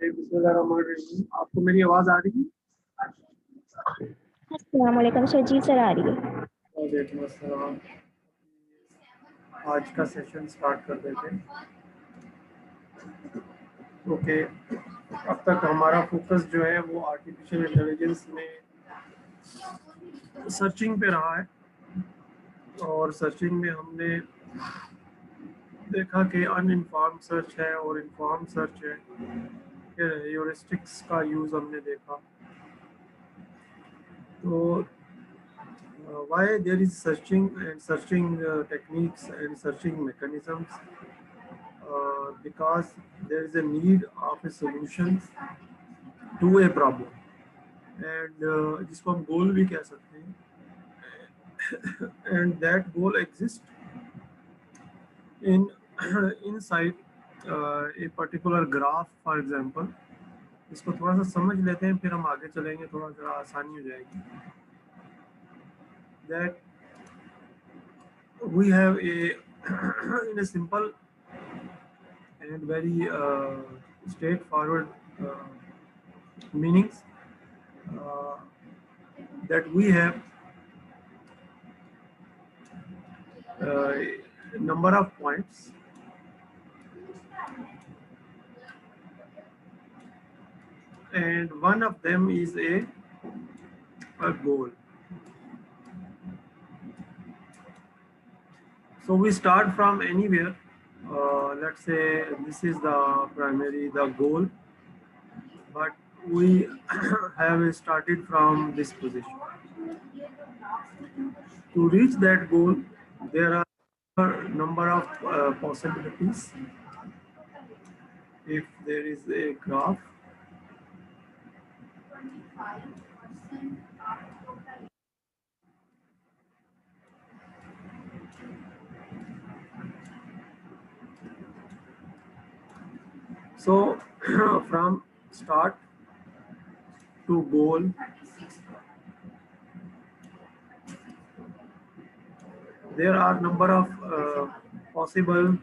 बिस्मिल्लाहिर्रहमानिर्रहीम। आपको मेरी आवाज़ आ रही है? अस्सलाम वालेकुम सर। जी सर, आ रही है। वालेकुम अस्सलाम। आज का सेशन स्टार्ट कर देते हैं। ओके, अब तक हमारा फोकस जो है वो आर्टिफिशियल इंटेलिजेंस में सर्चिंग पे रहा है, और सर्चिंग में हमने देखा कि अनइन्फॉर्म सर्च है और इन्फॉर्म सर्च है। फिर ह्यूरिस्टिक्स का यूज़ हमने देखा। तो why there is searching and searching techniques and searching mechanisms, because there is a need of a solution to a problem, and जिसको हम गोल भी कह सकते हैं, and that goal exists in inside a particular graph, for example. इसको थोड़ा सा समझ लेते हैं, फिर हम आगे चलेंगे, थोड़ा सा आसानी हो जाएगी। that we have a in a simple and very straightforward meanings, uh, that we have a number of points, and one of them is a goal. So we start from anywhere. Let's say this is the goal, but we have started from this position. To reach that goal, there are a number of possibilities. If there is a graph, so from start to goal, there are number of possible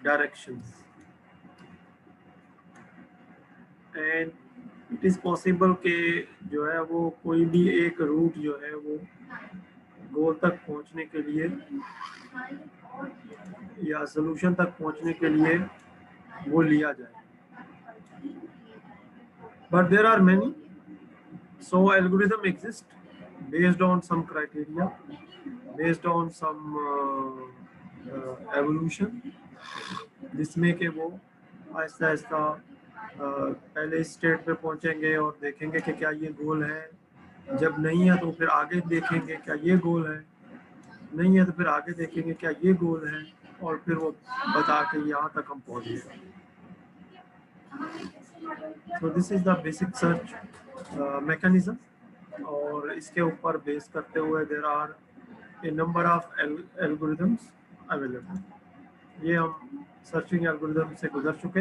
directions, and it is possible कि जो है वो कोई भी एक root जो है वो गोल तक पहुंचने के लिए या सोल्यूशन तक पहुंचने के लिए वो लिया जाए। But there are many, so algorithm exist based on some criteria, based on some evolution, जिसमें कि वो आहिस्ता आहिस्ता पहले स्टेट पे पहुंचेंगे और देखेंगे कि क्या ये गोल है। जब नहीं है तो फिर आगे देखेंगे क्या ये गोल है, नहीं है तो फिर आगे देखेंगे क्या ये गोल है, और फिर वो बता के यहाँ तक हम पहुँच गए। So this is the basic search mechanism, और इसके ऊपर बेस करते हुए there are a number of algorithms available. ये हम सर्चिंग एल्गोरिदम से गुजर चुके।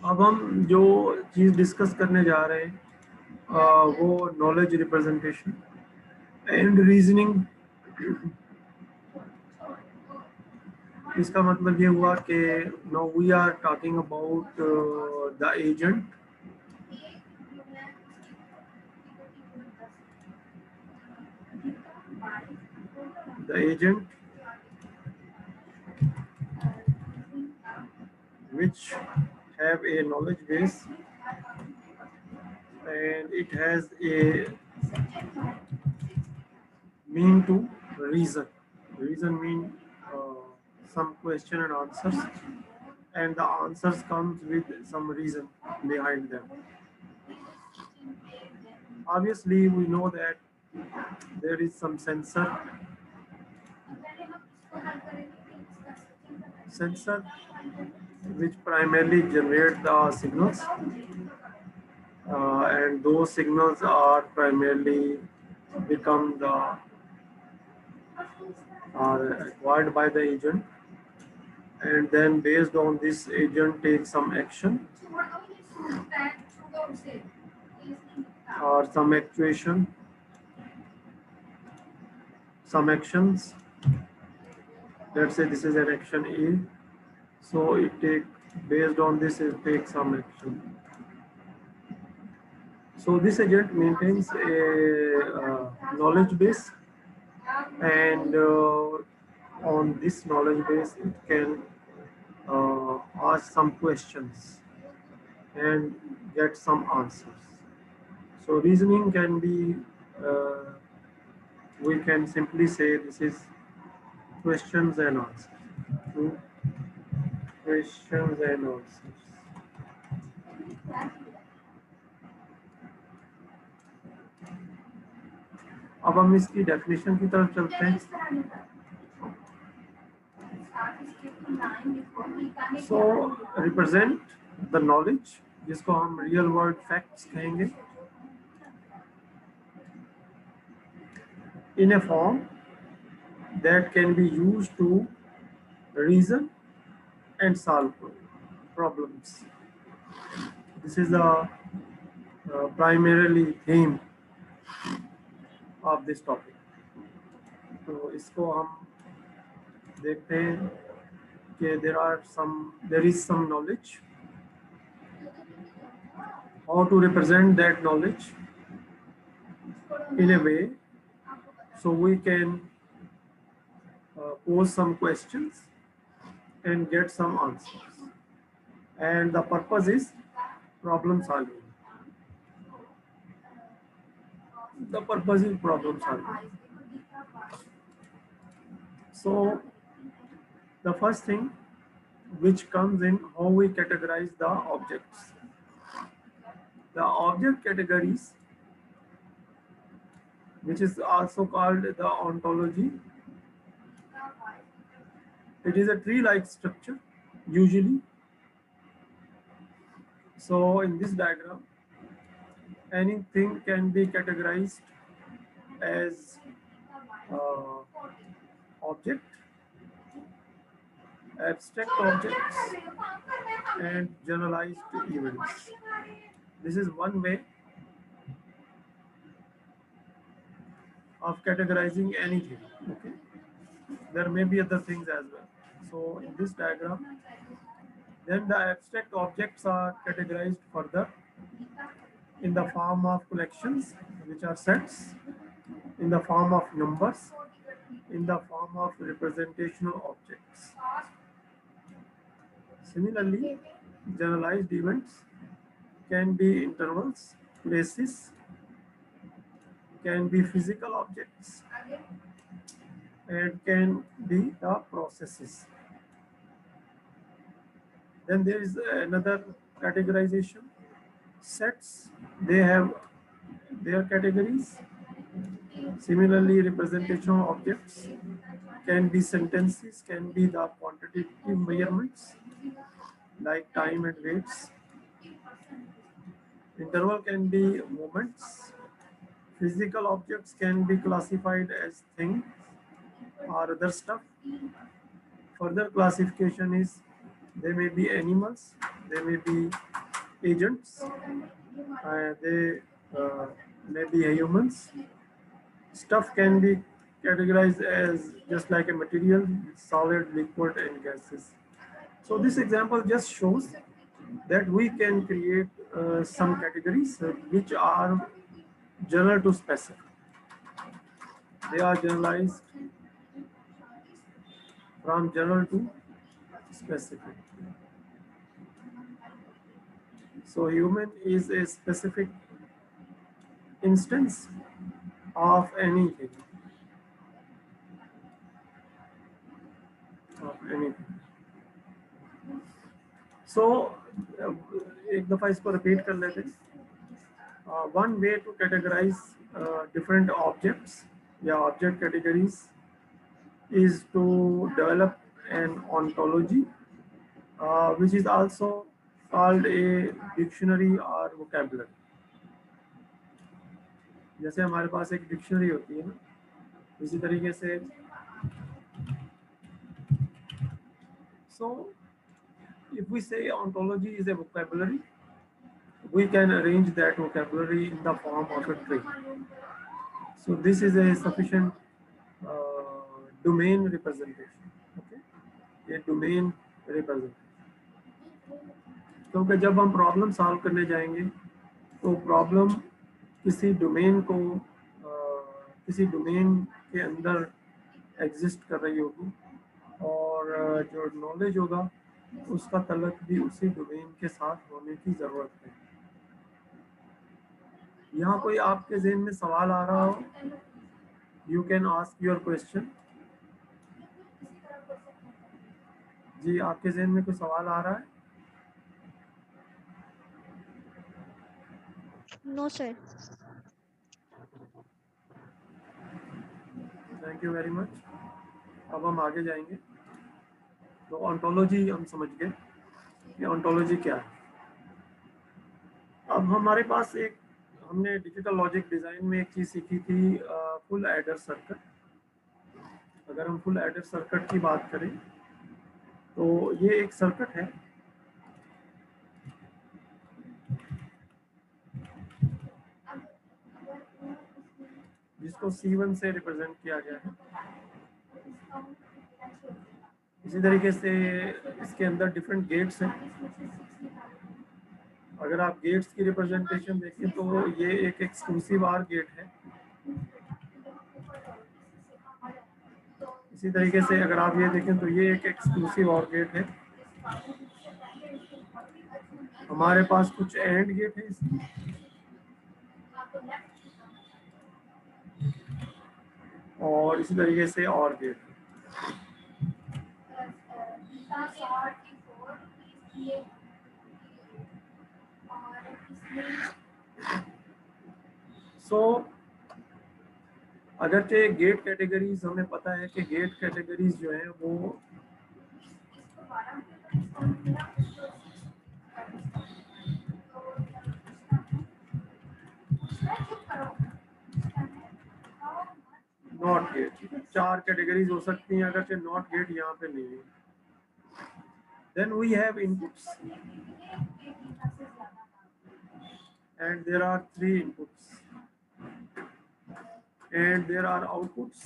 अब हम जो चीज़ डिस्कस करने जा रहे हैं वो नॉलेज रिप्रेजेंटेशन एंड रीजनिंग। इसका मतलब ये हुआ कि now we are talking about the agent, which have a knowledge base, and it has a mean to reason. Reason mean some question and answers, and the answers comes with some reason behind them. Obviously, we know that there is some sensor which primarily generate the signals, and those signals are primarily become the are acquired by the agent, and then based on this agent take some action or some actuation, some actions. Let's say this is an action A, So it take, based on this, it takes some action. So this agent maintains a knowledge base, and on this knowledge base, it can ask some questions and get some answers. So reasoning can be, we can simply say this is questions and answers. Hmm? Questions and answers. अब हम इसकी definition की तरफ चलते हैं. So represent the knowledge, जिसको हम real world facts कहेंगे, in a form that can be used to reason and solve problems. This is the primarily theme of this topic. तो इसको हम देखते हैं कि there is some knowledge. How to represent that knowledge in a way so we can pose some questions and get some answers. And the purpose is problem solving. The purpose is problem solving. So the first thing which comes in, how we categorize the objects. The object categories, which is also called the ontology. It is a tree-like structure usually. So in this diagram, anything can be categorized as object, abstract objects, and generalized events. This is one way of categorizing anything. Okay, there may be other things as well. So in this diagram, then the abstract objects are categorized further in the form of collections, which are sets, in the form of numbers, in the form of representational objects. Similarly, generalized events can be intervals, places, can be physical objects, and can be the processes. Then there is another categorization. Sets, they have their categories. Similarly, representational objects can be sentences, can be the quantitative measurements like time and weights. Interval can be moments. Physical objects can be classified as things or other stuff. Further classification is, they may be animals, they may be agents, they may be humans. Stuff can be categorized as just like a material, solid, liquid, and gases. So this example just shows that we can create some categories which are general to specific. They are generalized from general to specific. So human is a specific instance of anything. So एक दफा इसको repeat कर लेते हैं. One way to categorize different objects या object categories is to develop an ontology, which is also called a dictionary or vocabulary. जैसे हमारे पास एक डिक्शनरी होती है ना, इसी तरीके से. So if we say ontology is a vocabulary, we can arrange that vocabulary in the form of a tree. So this is a sufficient domain representation. Okay, a domain representation. क्योंकि जब हम problem solve करने जाएंगे तो problem किसी domain को किसी domain के अंदर एग्जिस्ट कर रही होगी और जो नॉलेज होगा उसका तल्लुक भी उसी डोमेन के साथ होने की ज़रूरत है। यहाँ कोई आपके ज़हन में सवाल आ रहा हो, you can ask your question. जी, आपके ज़हन में कोई सवाल आ रहा है? No sir. Thank you very much. अब हम आगे जाएंगे। तो ऑन्टोलॉजी हम समझ गए कि ऑन्टोलॉजी क्या है। अब हमारे पास एक हमने डिजिटल लॉजिक डिज़ाइन में एक चीज़ सीखी थी, फुल एडर सर्किट। अगर हम फुल एडर सर्किट की बात करें तो ये एक सर्किट है जिसको C1 से रिप्रेजेंट किया गया है। इसी तरीके से इसके अंदर डिफरेंट गेट्स हैं। अगर आप गेट्स की रिप्रेजेंटेशन देखें तो ये एक एक्सक्लूसिव आर गेट है। इसी तरीके से अगर आप ये देखें तो ये एक एक्सक्लूसिव और गेट है। हमारे पास कुछ एंड गेट है इसमें, और इसी तरीके से और गेट। सो अगरचे गेट कैटेगरीज हमें पता है कि गेट कैटेगरीज जो है वो नॉट गेट, 4 कैटेगरीज हो सकती हैं अगरचे नॉट गेट यहाँ पे नहीं है। Then we have inputs and there are 3 inputs and there are outputs.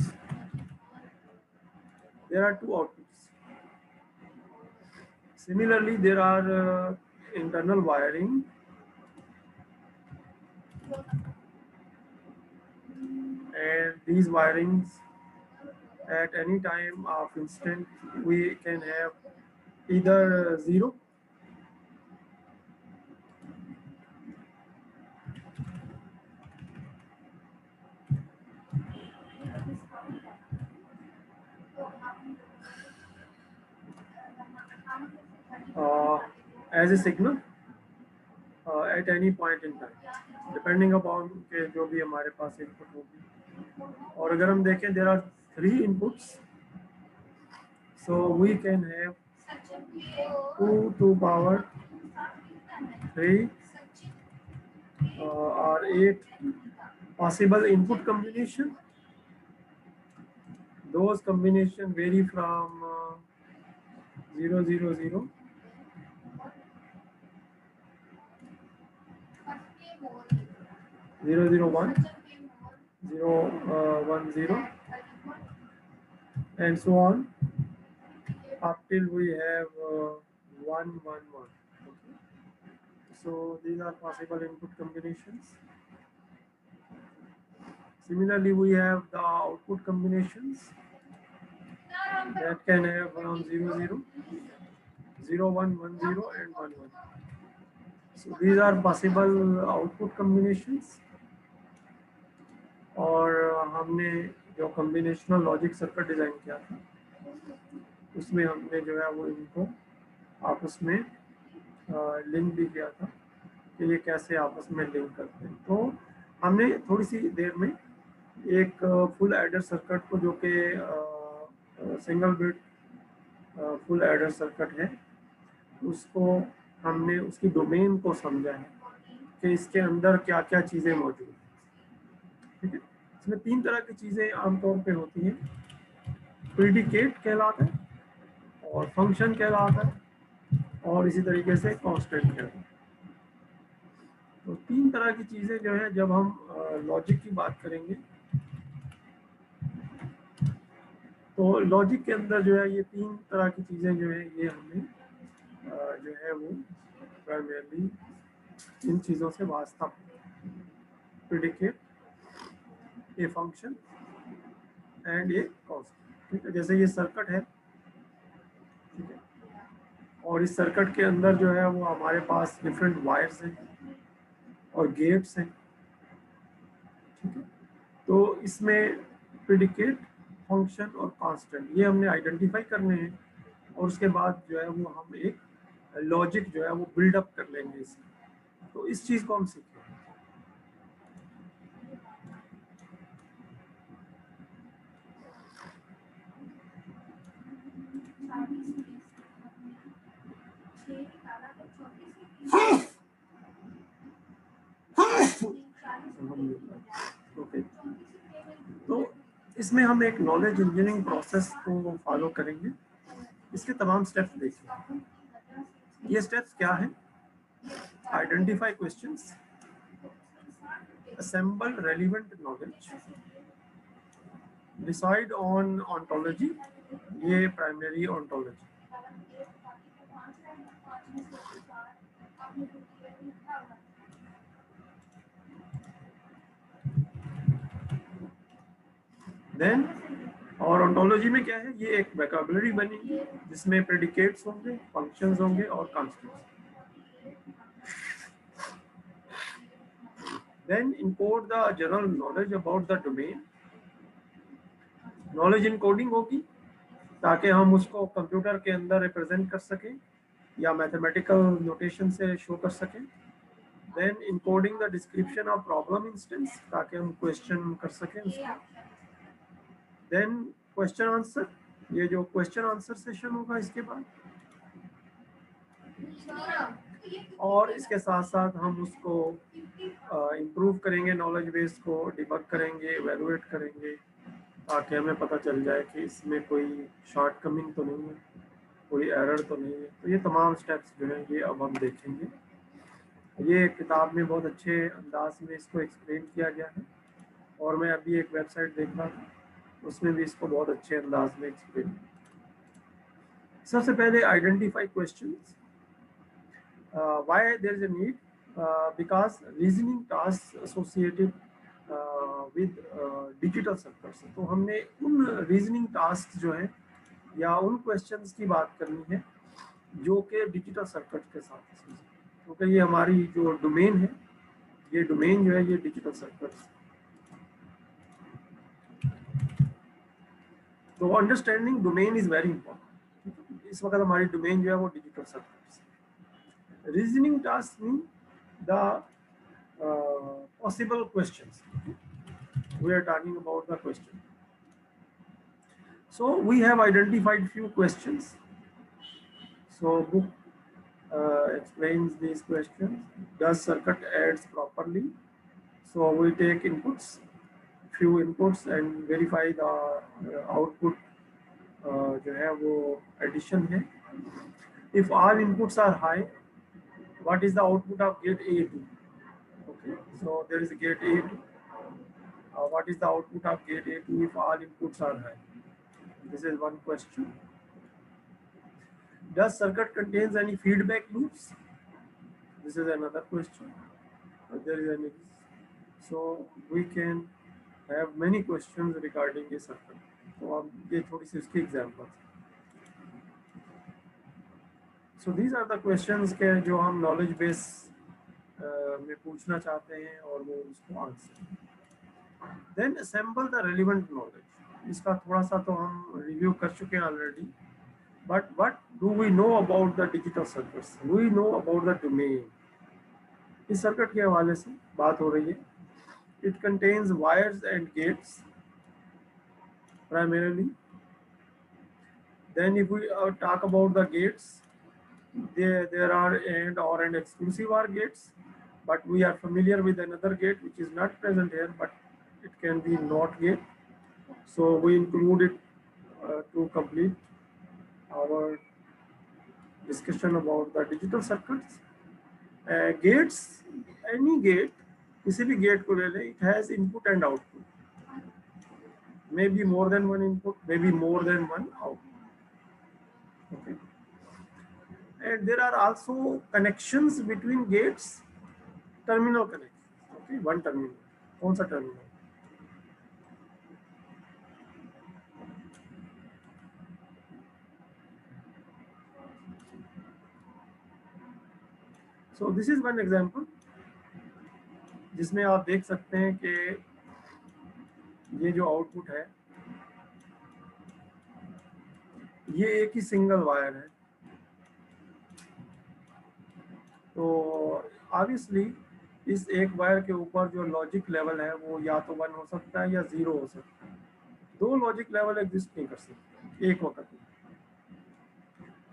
There are 2 outputs. Similarly, there are internal wiring and these wirings at any time of instant we can have either 0 as a signal at any point in time depending upon के जो भी हमारे पास input होगी। और अगर हम देखें there are 3 inputs, so we can have 2 to power 3 or 8 possible input combination. Those combination vary from 0 0 0 0 0 1 0 1 0 and so on up till we have 1 1 1. Okay. So these are possible input combinations. Similarly, we have the output combinations that can have around 0 0 0 1 1 0 and 1 1. So these are possible output combinations. और हमने जो combinational logic circuit design किया था उसमें हमने जो है वो इनको आपस में लिंक भी किया था कि ये कैसे आपस में लिंक करते हैं। तो हमने थोड़ी सी देर में एक फुल एडर सर्किट को जो कि single bit full adder circuit है उसको हमने उसकी डोमेन को समझा है कि इसके अंदर क्या क्या चीज़ें मौजूद हैं। ठीक है, इसमें 3 तरह की चीज़ें आमतौर पे होती हैं। प्रीडिकेट कहलाता है और फंक्शन कहलाता है और इसी तरीके से कांस्टेंट कहलाता है। तो 3 तरह की चीज़ें जो है जब हम लॉजिक की बात करेंगे तो लॉजिक के अंदर जो है ये 3 तरह की चीज़ें जो है ये हमें जो है वो प्राइमरली इन चीज़ों से वास्ता, predicate, a function and a constant. ठीक है, जैसे ये सर्किट है, ठीक है, और इस सर्किट के अंदर जो है वो हमारे पास डिफरेंट वायर्स हैं और गेट्स हैं। ठीक है, तो इसमें प्रेडिकेट, फंक्शन और कांस्टेंट ये हमने आइडेंटिफाई करने हैं, और उसके बाद जो है वो हम एक लॉजिक जो है वो बिल्डअप कर लेंगे इसमें। तो इस चीज़ को हम सीखेंगे। ओके, तो इसमें हम एक नॉलेज इंजीनियरिंग प्रोसेस को फॉलो करेंगे। इसके तमाम स्टेप्स देखिए। ये स्टेप्स क्या है? Identify questions, assemble relevant knowledge, decide on ontology, ये प्राइमरी ontology, देन और ontology में क्या है? ये एक वोकैबुलरी बनेगी जिसमें प्रेडिकेट्स होंगे, फंक्शंस होंगे और constants. Then import the general knowledge about the domain, knowledge encoding होगी ताकि हम उसको कंप्यूटर के अंदर रिप्रेजेंट कर सकें या मैथमेटिकल नोटेशन से शो कर सकें। Then encoding the description of problem instance ताकि हम क्वेश्चन कर सकें उसको। देन क्वेश्चन आंसर, ये जो क्वेश्चन आंसर सेशन होगा इसके बाद, और इसके साथ साथ हम उसको इम्प्रूव करेंगे, नॉलेज बेस को डिबग करेंगे, एवेलुएट करेंगे ताकि हमें पता चल जाए कि इसमें कोई शॉर्टकमिंग तो नहीं है, कोई एरर तो नहीं है। तो ये तमाम स्टेप्स जो हैं ये अब हम देखेंगे। ये किताब में बहुत अच्छे अंदाज में इसको एक्सप्लेन किया गया है, और मैं अभी एक वेबसाइट देख रहा था उसमें भी इसको बहुत अच्छे अंदाज में एक्सप्लेन। सबसे पहले identify questions, why there is a need, because reasoning task associated with digital circuits. तो हमने उन रीजनिंग टास्क जो है या उन क्वेश्चंस की बात करनी है जो कि डिजिटल सर्किट के साथ, क्योंकि ये हमारी जो डोमेन है, ये डोमेन जो है ये डिजिटल सर्किट्स। तो understanding domain is very important. इस वक्त हमारी डोमेन जो है वो digital circuits. Reasoning task mean the possible questions. We are talking about the question. So we have identified few questions. So book explains these questions. Does circuit adds properly? So we take inputs, few inputs and verify the output जो है वो addition है. If all inputs are high, what is the output of gate A2? Okay, so there is a gate A2. What is the output of gate A2 if all inputs are high? This is one question. Does circuit contains any feedback loops? This is another question. There is any. So we can have many questions regarding a circuit. तो अब ये थोड़ी सी इसकी examples. So these are the questions के जो हम knowledge base में पूछना चाहते हैं और वो उसको answer. Then assemble the relevant knowledge. इसका थोड़ा सा तो हम रिव्यू कर चुके हैं already, but what do we know about the digital circuits? We know about the domain. इस सर्किट के हवाले से बात हो रही है। It contains wires and gates primarily. Then if we talk about the gates, there are AND, OR and exclusive OR gates, but we are familiar with another gate which is not present here, but it can be NOT gate. So we include it to complete our discussion about the digital circuits. Gates, any gate, किसी भी gate को ले लें, it has input and output. Maybe more than one input, maybe more than one output. Okay. and there are also connections between gates, terminal connections. Okay, one terminal, कौन सा terminal? So this is one example जिसमें आप देख सकते हैं कि ये जो आउटपुट है ये एक ही सिंगल वायर है, तो ऑब्वियसली इस एक वायर के ऊपर जो लॉजिक लेवल है वो या तो 1 हो सकता है या 0 हो सकता है। दो लॉजिक लेवल एग्जिस्ट नहीं कर सकते एक वक्त में,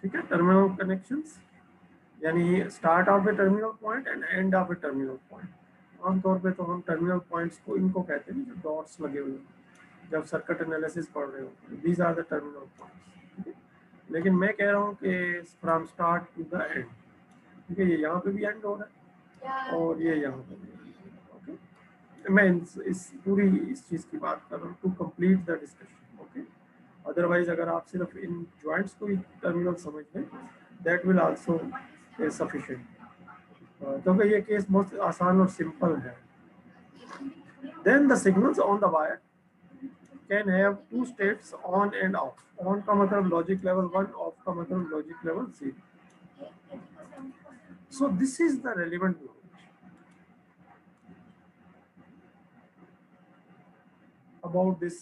ठीक है। टर्मिनल कनेक्शंस यानी start of A terminal point and end of A terminal point. आमतौर पे तो हम टर्मिनल पॉइंट्स को इनको कहते हैं जो डॉट्स लगे हुए हैं जब सर्किट एनालिसिस पढ़ रहे हो, these are the terminal points, ठीक है। लेकिन मैं कह रहा हूँ कि from start to the end, ठीक है। ये यहाँ पे भी एंड हो रहा है और ये यहाँ पे भी, ओके। मैं इस पूरी इस चीज़ की बात कर रहा हूँ to complete the discussion, okay. Otherwise अगर आप सिर्फ इन जॉइंट्स को ही टर्मिनल समझ लें दैट विल आल्सो सफिशिएंट, क्योंकि ये केस बहुत आसान और सिंपल है। Then the signals on the wire can have two states on and off. On का मतलब लॉजिक लेवल 1, ऑफ का मतलब logic level 0। So this is the relevant knowledge about this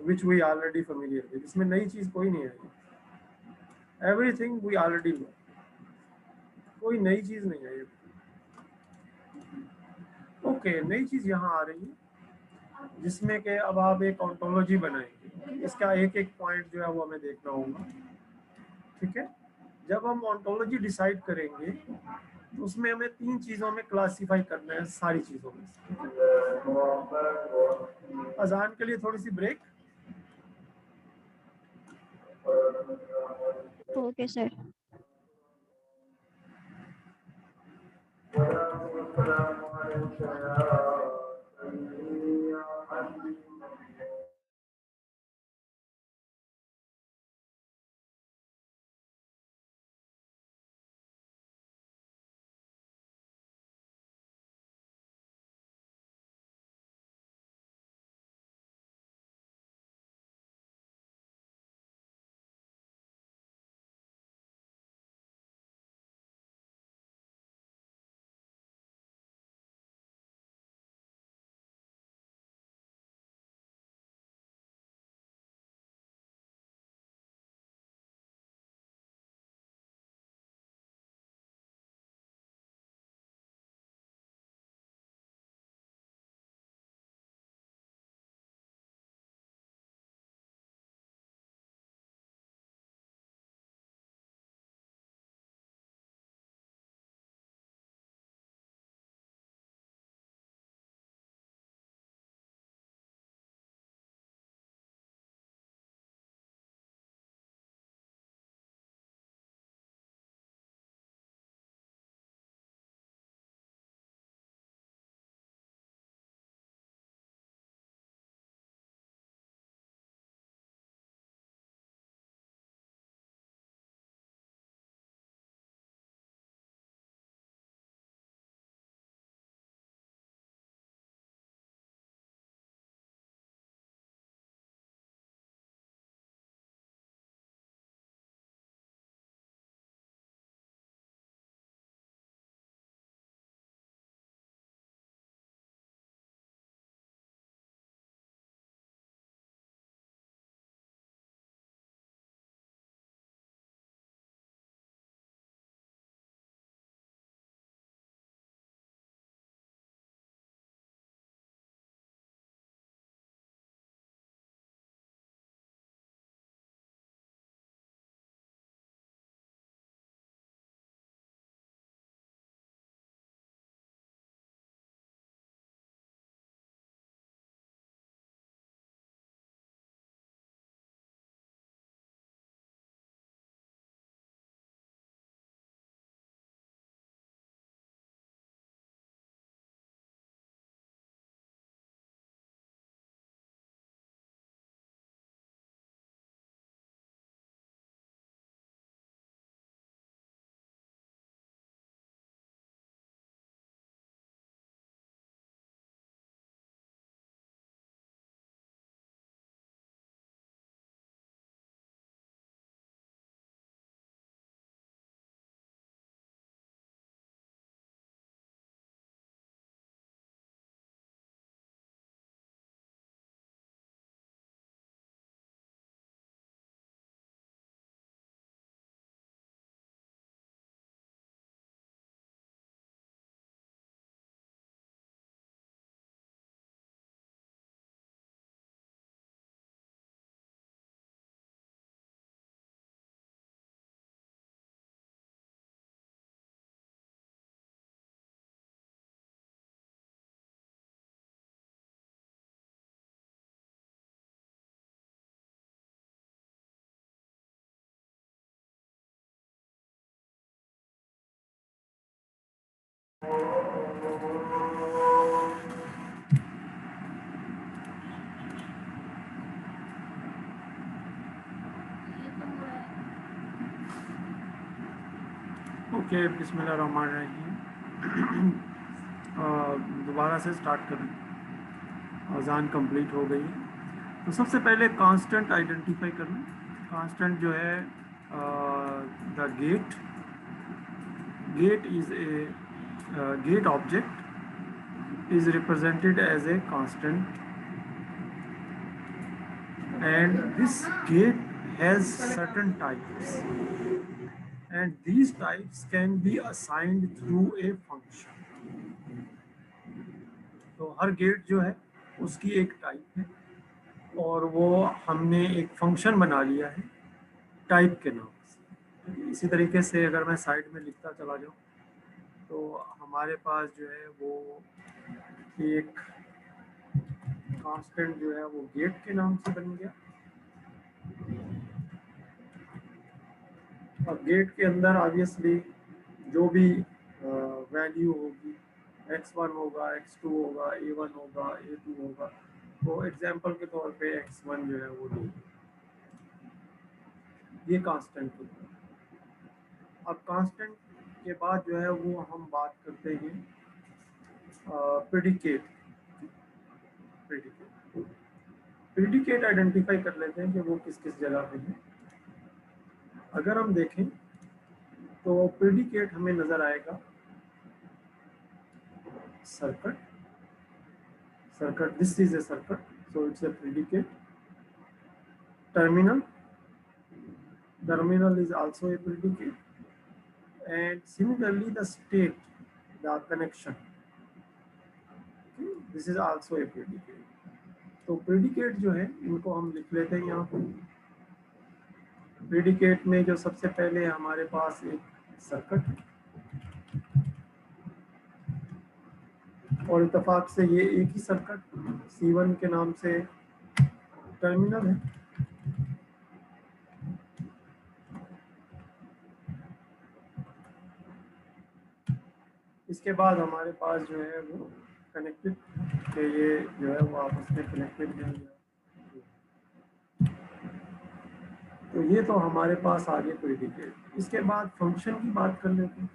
which we already familiar with। इसमें नई चीज कोई नहीं है, एवरीथिंग वी ऑलरेडी नो, कोई नई चीज नहीं है। ओके, नई चीज यहाँ आ रही है जिसमें कि अब आप एक ऑन्टोलॉजी बनाएंगे, इसका एक एक पॉइंट जो है वो हमें देखना होगा, ठीक है। जब हम ऑन्टोलॉजी डिसाइड करेंगे तो उसमें हमें 3 चीजों में क्लासिफाई करना है, सारी चीजों में। अजान के लिए थोड़ी सी ब्रेक। Okay sir. ओके, बिस्मिल्लाहिर्रहमानिर्रहीम। दोबारा से स्टार्ट करें। अजान कंप्लीट हो गई है। तो सबसे पहले कांस्टेंट आइडेंटिफाई करना। कांस्टेंट जो है the gate. Gate is a gate object is represented as a constant, and this gate has certain types, and these types can be assigned through a function. तो हर गेट जो है उसकी एक type है और वो हमने एक फंक्शन बना लिया है टाइप के नाम से। इसी तरीके से अगर मैं साइड में लिखता चला जाऊँ तो हमारे पास जो है वो एक कांस्टेंट जो है वो गेट के नाम से बन गया। और गेट के अंदर ऑब्वियसली जो भी वैल्यू होगी, x1 होगा, x2 होगा, a1 होगा, a2 होगा, तो एग्जांपल के तौर पे x1 जो है वो दे, ये कांस्टेंट होता है। अब कांस्टेंट के बाद जो है वो हम बात करते हैं प्रेडिकेट। प्रेडिकेट आइडेंटिफाई कर लेते हैं कि वो किस किस जगह पे है। अगर हम देखें तो प्रेडिकेट हमें नजर आएगा circuit. This is a circuit, so it's a predicate. Terminal is also a predicate, and similarly the state, the connection, okay, this is also a predicate. तो predicate जो है इनको हम लिख लेते हैं यहाँ पर। predicate में जो सबसे पहले हमारे पास एक सर्किट है और इत्तेफाक से ये एक ही सर्किट C1 के नाम से टर्मिनल है। इसके बाद हमारे पास जो है वो कनेक्टेड, कि ये जो है वो आपस में कनेक्टेड है। तो ये तो हमारे पास आगे प्रेडिकेट। इसके बाद फंक्शन की बात कर लेते हैं।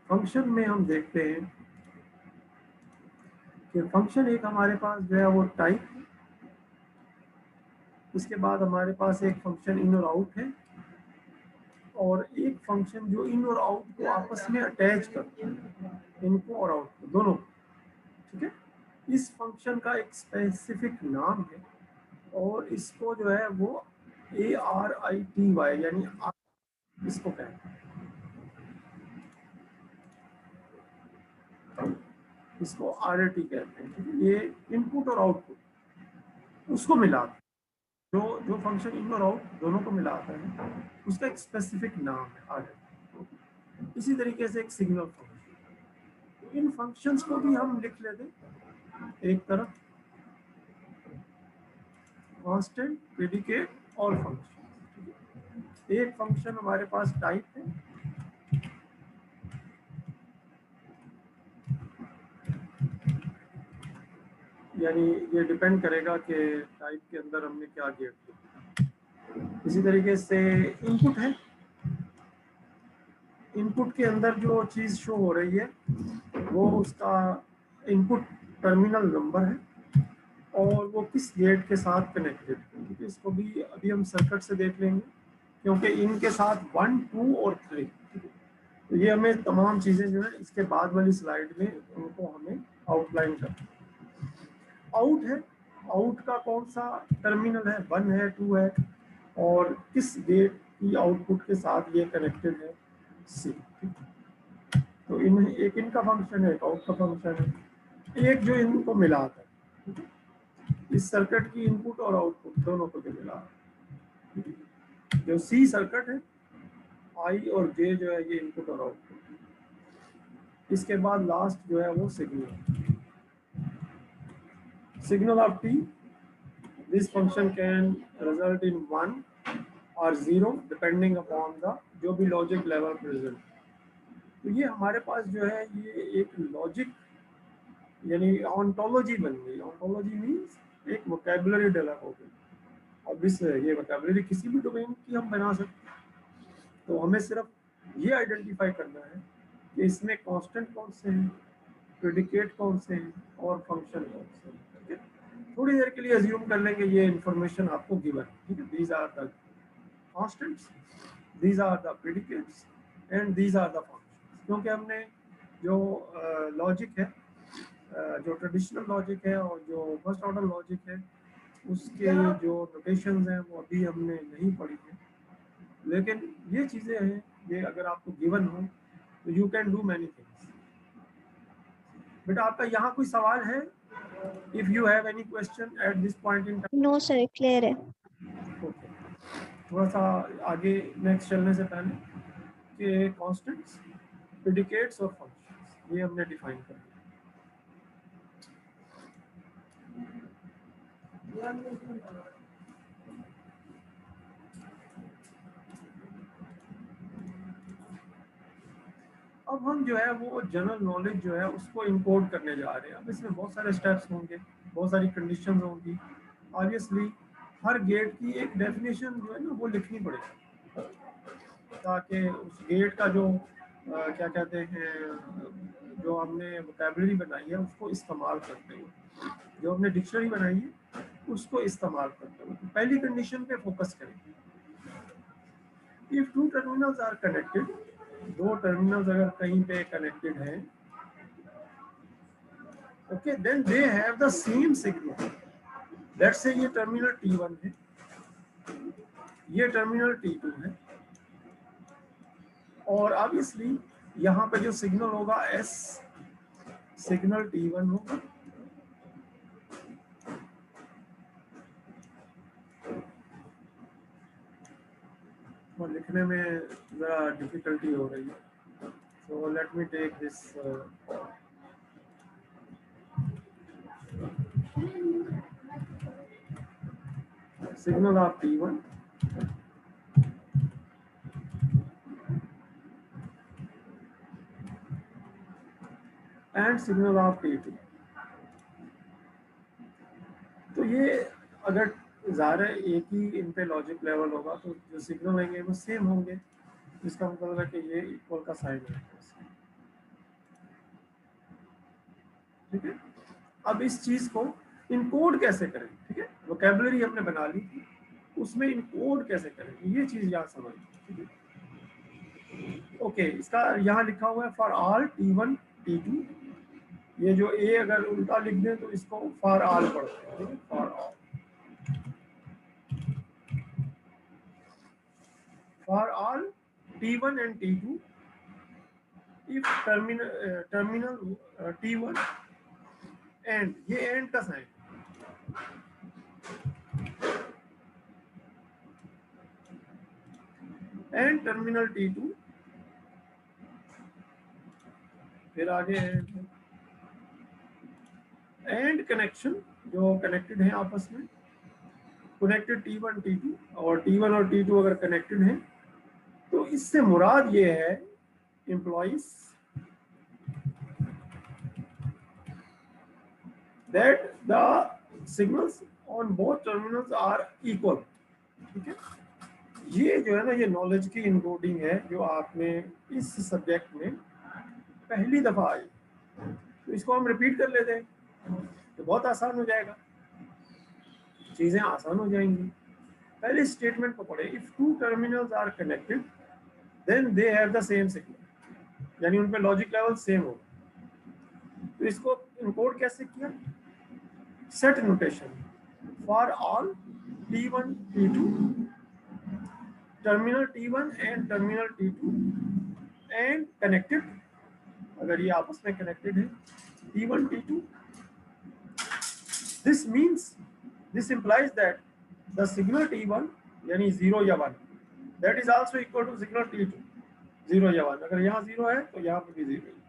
फंक्शन में हम देखते हैं कि फंक्शन एक हमारे पास जो है वो टाइप है। इसके बाद हमारे पास एक फंक्शन इन और आउट है और एक फंक्शन जो इन और आउट को आपस में अटैच करते हैं, इनको और आउट को दोनों, ठीक है। इस फंक्शन का एक स्पेसिफिक नाम है और इसको जो है वो ARITY यानी इसको कहते हैं, इसको RIT कहते हैं। ये इनपुट और आउटपुट उसको मिलाता है, जो फंक्शन इन और आउट दोनों को मिलाता है उसका एक स्पेसिफिक नाम है RIT। इसी तरीके से एक सिग्नल फंक्शन, तो इन फंक्शंस को भी हम लिख लेते हैं एक तरफ कांस्टेंट, प्रेडिकेट और फंक्शन। एक फंक्शन हमारे पास टाइप है, यानी ये डिपेंड करेगा कि टाइप के अंदर हमने क्या गेट लिखा। इसी तरीके से इनपुट है, इनपुट के अंदर जो चीज़ शो हो रही है वो उसका इनपुट टर्मिनल नंबर है और वो किस गेट के साथ कनेक्टेड है, क्योंकि इसको भी अभी हम सर्किट से देख लेंगे, क्योंकि इनके साथ 1, 2 और 3, तो ये हमें तमाम चीज़ें जो है इसके बाद वाली स्लाइड में उनको हमें आउटलाइन करना। आउट है, आउट का कौन सा टर्मिनल है, 1 है, 2 है और किस गेट की आउटपुट के साथ ये कनेक्टेड है, C। तो एक इनका फंक्शन है, एक आउट का फंक्शन है, एक जो इनको मिलाता है, इस सर्किट की इनपुट और आउटपुट दोनों को जो मिला जो C सर्किट है, I और J जो है ये इनपुट और आउटपुट। इसके बाद लास्ट जो है वो signal of T। This function can result in 1 or 0 depending upon the जो भी लॉजिक लेवल प्रेजेंट। तो ये हमारे पास जो है ये एक लॉजिक यानी ऑन्टोलॉजी बन गई। ऑन्टोलॉजी मीन्स एक वोकेबुलरी डेवलप हो गई। अब इस ये वोकेबुलरी किसी भी डोमेन की हम बना सकते हैं, तो हमें सिर्फ ये आइडेंटिफाई करना है कि इसमें कांस्टेंट कौन से हैं, प्रेडिकेट कौन से हैं और फंक्शन कौन से हैं। ठीक है, थोड़ी देर के लिए अज्यूम कर लेंगे ये इंफॉर्मेशन आपको गिवन। ठीक है, these are the constants, these are the predicates and these are the functions. क्योंकि हमने जो लॉजिक है, जो ट्रेडिशनल लॉजिक है और जो फर्स्ट ऑर्डर लॉजिक है, उसके जो नोटेशंस हैं वो अभी हमने नहीं पढ़ी है, लेकिन ये चीज़ें हैं, ये अगर आपको गिवन हो तो you can do many things. बेटा आपका यहाँ कोई सवाल है? If you have any question at this point in time. No sir, clear है। ओके, थोड़ा सा आगे नेक्स्ट चलने से पहले कि कॉन्स्टेंट्स, प्रेडिकेट्स और फंक्शंस ये हमने डिफाइन कर लिया। अब हम जो है वो जनरल नॉलेज जो है उसको इनकोड करने जा रहे हैं। अब इसमें बहुत सारे स्टेप्स होंगे, बहुत सारी कंडीशन होंगी। ऑब्वियसली हर गेट की एक डेफिनेशन जो है ना वो लिखनी पड़ेगी, ताकि उस गेट का जो क्या कहते हैं, जो हमने वोकैबुलरी बनाई है उसको इस्तेमाल करते हुए, जो हमने डिक्शनरी बनाई है उसको इस्तेमाल करते हुए। तो पहली कंडीशन पे फोकस करेंगे। If two terminals are connected, दो टर्मिनल्स अगर कहीं पे कनेक्टेड हैं, okay, then they have the same signal. Let's say ये टर्मिनल T1 है, ये टर्मिनल T2 है, और ऑब्वियसली यहाँ पे जो सिग्नल होगा S सिग्नल T1 होगा, और लिखने में जरा डिफिकल्टी हो रही है, so let me take this signal of T1 and signal of T2। तो ये अगर ज़ाहिर है एक ही इन पे लॉजिक लेवल होगा तो जो सिग्नल होंगे वो सेम होंगे, इसका मतलब है कि ये इक्वल का साइन है। ठीक है, अब इस चीज़ को इनकोड कैसे करें? ठीक है, वोकैबुलरी हमने बना ली थी, उसमें इनकोड कैसे करें ये चीज़ यहाँ समझ। ठीक है, ओके, इसका यहाँ लिखा हुआ है फॉर ऑल T1 T2। ये जो ए अगर उल्टा लिख दें तो इसको फॉर ऑल पढ़ते हैं। ठीक है, for all, for all T1 and T2, if terminal T1 and ये एंड का साइन, एंड टर्मिनल T2, फिर आगे एंड कनेक्शन जो कनेक्टेड है आपस में, कनेक्टेड T1 T2, और T1 और T2 अगर कनेक्टेड हैं तो इससे मुराद ये है employees that the signals on both terminals are equal। ठीक है, ये जो है ना ये नॉलेज की इनकोडिंग है जो आपने इस सब्जेक्ट में पहली दफा आई, तो इसको हम रिपीट कर लेते हैं तो बहुत आसान हो जाएगा, चीजें आसान हो जाएंगी। पहले स्टेटमेंट को पढ़े, if two terminals are connected then they have the same signal, यानी उन पे लॉजिक लेवल सेम होगा। तो इसको इनकोड कैसे किया? Set notation for all T1 T2, terminal T1 and terminal T2 and connected, अगर ये आपस में कनेक्टेड है T1 T2, this means, this implies that the signal T1 यानी 0 या 1 that is also equal to signal T2 0 या 1। अगर यहाँ 0 है तो यहाँ पर भी 0 है,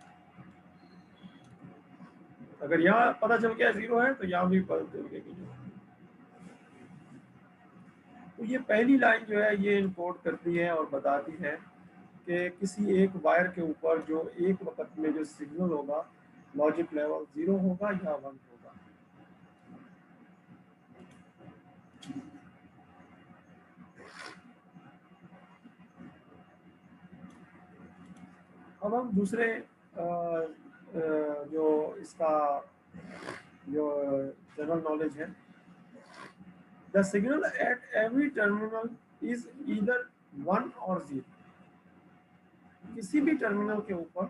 अगर यहाँ पता चल गया 0 है तो यहाँ भी पता चल गया कि 0। तो ये पहली लाइन जो है ये इनकोड करती है और बताती है कि किसी एक वायर के ऊपर जो एक वक्त में जो सिग्नल होगा लॉजिक लेवल 0 होगा या 1 होगा। अब हम दूसरे जो इसका जो जनरल नॉलेज है, the signal at every terminal is either 1 और 0। किसी भी टर्मिनल के ऊपर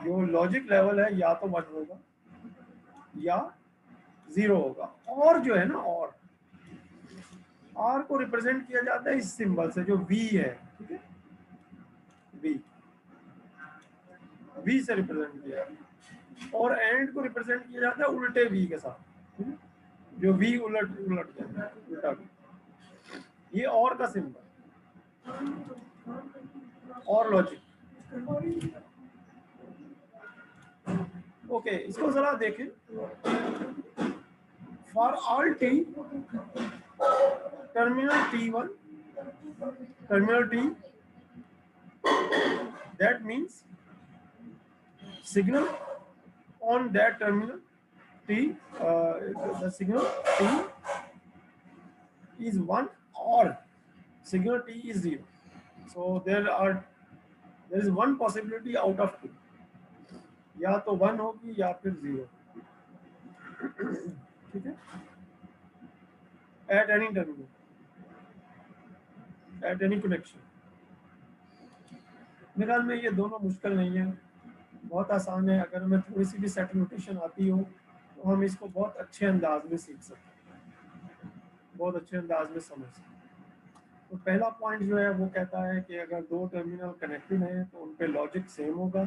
जो लॉजिक लेवल है या तो 1 होगा या 0 होगा। और जो है ना, और आर को रिप्रेजेंट किया जाता है इस सिंबल से जो वी है, ठीक है, वी से रिप्रेजेंट किया जाता है। और एंड को रिप्रेजेंट किया जाता है उल्टे वी के साथ, जो वी उलट उलट जाता है, उल्टा वी। ये और का सिंबल और लॉजिक। ओके, इसको जरा देखें। For all T terminal T1, terminal T, that means signal on that terminal T, the signal T is 1 or signal T is 0. So there is one possibility out of 2, या तो 1 होगी या फिर 0, ठीक है, at any terminal, at any connection। मेरे ख्याल में ये दोनों मुश्किल नहीं है, बहुत आसान है। अगर हमें थोड़ी सी भी सेट नोटेशन आती हो तो हम इसको बहुत अच्छे अंदाज में सीख सकते हैं, बहुत अच्छे अंदाज में समझ सकते हैं। तो पहला पॉइंट जो है वो कहता है कि अगर दो टर्मिनल कनेक्टेड हैं तो उन पे लॉजिक सेम होगा।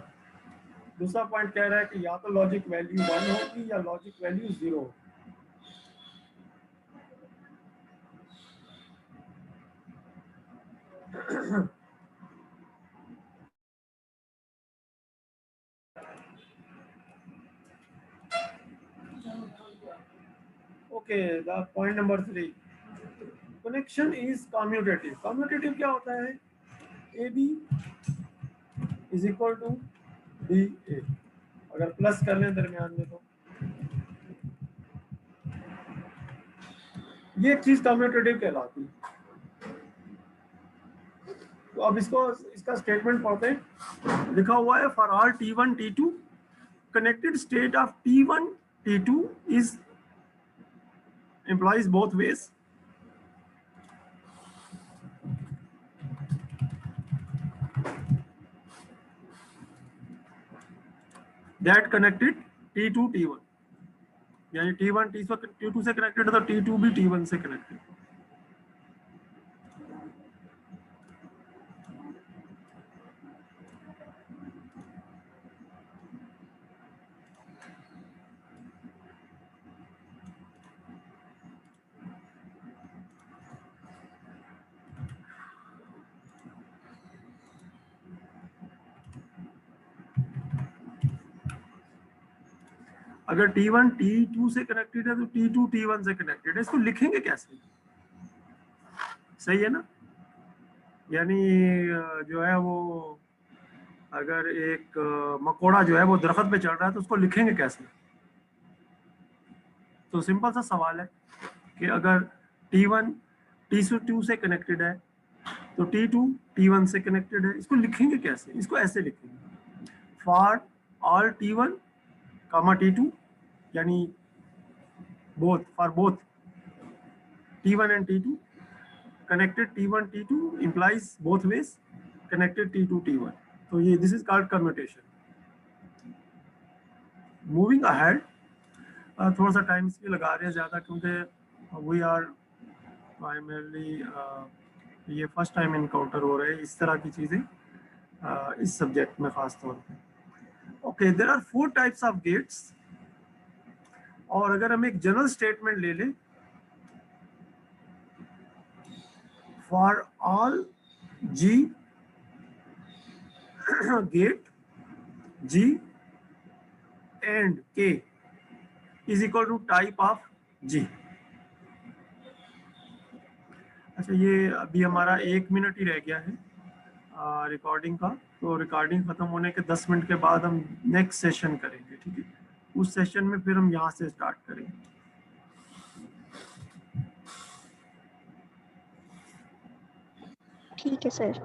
दूसरा पॉइंट कह रहा है कि या तो लॉजिक वैल्यू 1 होगी या लॉजिक वैल्यू 0 होगी। Okay, the point number 3, connection is commutative. Commutative क्या होता है? A B is equal to B A, अगर प्लस कर लें दरमियान में तो ये चीज कम्यूटेटिव कहलाती है। तो अब इसका स्टेटमेंट पढ़ते हैं। लिखा हुआ है for all T1 T2 connected state of T1 T2 is implies both ways, that connected T2 T1, यानी T1 T2 से कनेक्टेड है तो T2 भी T1 से कनेक्टेड। अगर T1 T2 से कनेक्टेड है तो T2 T1 से कनेक्टेड है। इसको लिखेंगे कैसे? सही है ना? यानी जो है वो, अगर एक मकोड़ा जो है वो दरख्त पे चढ़ रहा है तो उसको लिखेंगे कैसे? तो सिंपल सा सवाल है कि अगर T1 T2 से कनेक्टेड है तो T2 T1 से कनेक्टेड है। इसको लिखेंगे कैसे? इसको ऐसे लिखेंगे, for all T1 comma T2, यानी both, for both T1 and T2 connected T1 T2 implies both ways connected T2 T1। तो ये this is called commutation. Moving ahead, थोड़ा सा टाइम इसलिए लगा रहे हैं ज़्यादा क्योंकि वी आर प्राइमरली ये फर्स्ट टाइम इनकाउंटर हो रहे हैं इस तरह की चीज़ें इस सब्जेक्ट में ख़ास तौर पे। Okay, there are 4 types of gates. और अगर हम एक जनरल स्टेटमेंट ले लें, for all G gate G and K is equal to type of G। अच्छा, ये अभी हमारा 1 मिनट ही रह गया है, रिकॉर्डिंग का। तो रिकॉर्डिंग ख़त्म होने के 10 मिनट के बाद हम नेक्स्ट सेशन करेंगे, ठीक है। उस सेशन में फिर हम यहाँ से स्टार्ट करेंगे। ठीक है सर।